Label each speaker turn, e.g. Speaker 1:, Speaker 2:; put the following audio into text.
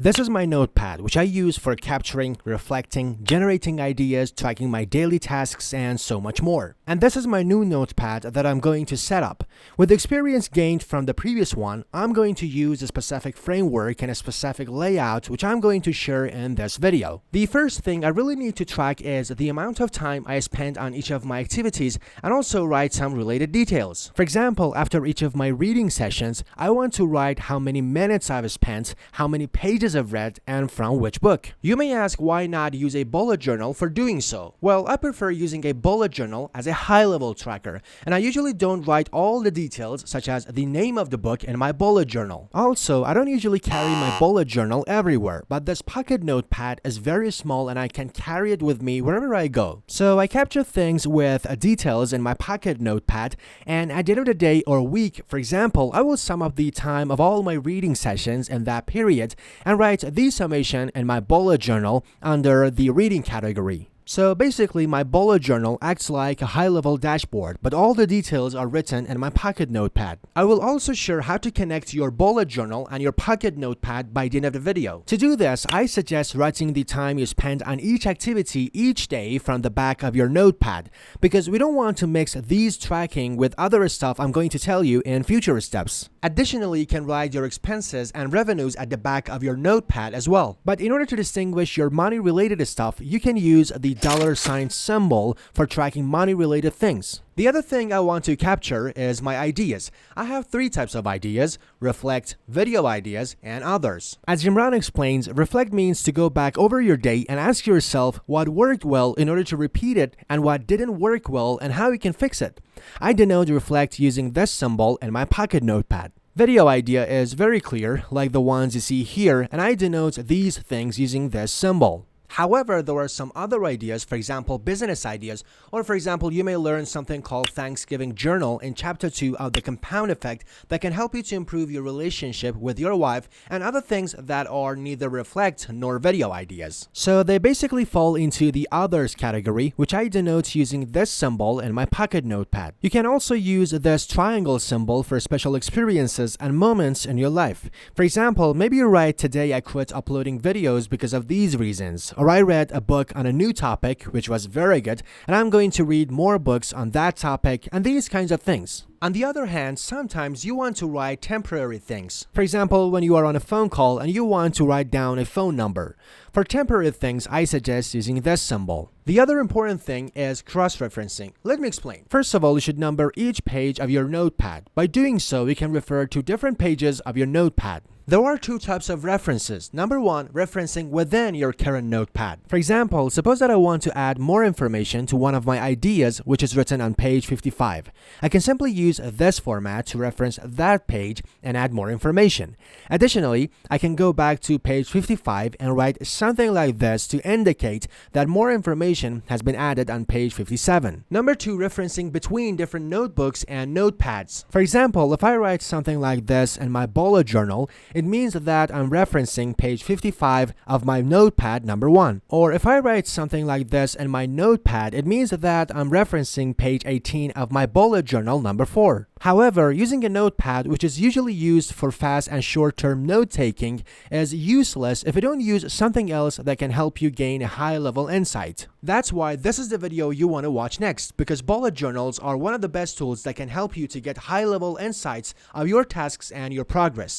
Speaker 1: This is my notepad, which I use for capturing, reflecting, generating ideas, tracking my daily tasks, and so much more. And this is my new notepad that I'm going to set up. With the experience gained from the previous one, I'm going to use a specific framework and a specific layout, which I'm going to share in this video. The first thing I really need to track is the amount of time I spend on each of my activities and also write some related details. For example, after each of my reading sessions, I want to write how many minutes I've spent, how many pages I've read, and from which book. You may ask why not use a bullet journal for doing so. Well, I prefer using a bullet journal as a high-level tracker, and I usually don't write all the details such as the name of the book in my bullet journal. Also, I don't usually carry my bullet journal everywhere, but this pocket notepad is very small and I can carry it with me wherever I go. So I capture things with details in my pocket notepad, and at the end of the day or week, for example, I will sum up the time of all my reading sessions in that period and write the summation in my bullet journal under the reading category. So basically, my bullet journal acts like a high-level dashboard, but all the details are written in my pocket notepad. I will also share how to connect your bullet journal and your pocket notepad by the end of the video. To do this, I suggest writing the time you spend on each activity each day from the back of your notepad, because we don't want to mix these tracking with other stuff I'm going to tell you in future steps. Additionally, you can write your expenses and revenues at the back of your notepad as well. But in order to distinguish your money-related stuff, you can use the $sign symbol for tracking money-related things. The other thing I want to capture is my ideas. I have three types of ideas: reflect, video ideas, and others. As Imran explains, reflect means to go back over your day and ask yourself what worked well in order to repeat it and what didn't work well and how you can fix it. I denote reflect using this symbol in my pocket notepad. Video idea is very clear, like the ones you see here, and I denote these things using this symbol. However, there are some other ideas, for example, business ideas, or for example, you may learn something called Thanksgiving Journal in Chapter 2 of the Compound Effect that can help you to improve your relationship with your wife, and other things that are neither reflect nor video ideas. So they basically fall into the others category, which I denote using this symbol in my pocket notepad. You can also use this triangle symbol for special experiences and moments in your life. For example, maybe you write, "Today I quit uploading videos because of these reasons." Or I read a book on a new topic, which was very good, and I'm going to read more books on that topic, and these kinds of things. On the other hand, sometimes you want to write temporary things. For example, when you are on a phone call and you want to write down a phone number. For temporary things, I suggest using this symbol. The other important thing is cross-referencing. Let me explain. First of all, you should number each page of your notepad. By doing so, you can refer to different pages of your notepad. There are two types of references. Number one, referencing within your current notepad. For example, suppose that I want to add more information to one of my ideas, which is written on page 55. I can simply use this format to reference that page and add more information. Additionally, I can go back to page 55 and write something like this to indicate that more information has been added on page 57. Number two, referencing between different notebooks and notepads. For example, if I write something like this in my bullet journal, it means that I'm referencing page 55 of my notepad number 1. Or if I write something like this in my notepad, it means that I'm referencing page 18 of my bullet journal number 4. However, using a notepad, which is usually used for fast and short-term note-taking, is useless if you don't use something else that can help you gain a high-level insight. That's why this is the video you want to watch next, because bullet journals are one of the best tools that can help you to get high-level insights of your tasks and your progress.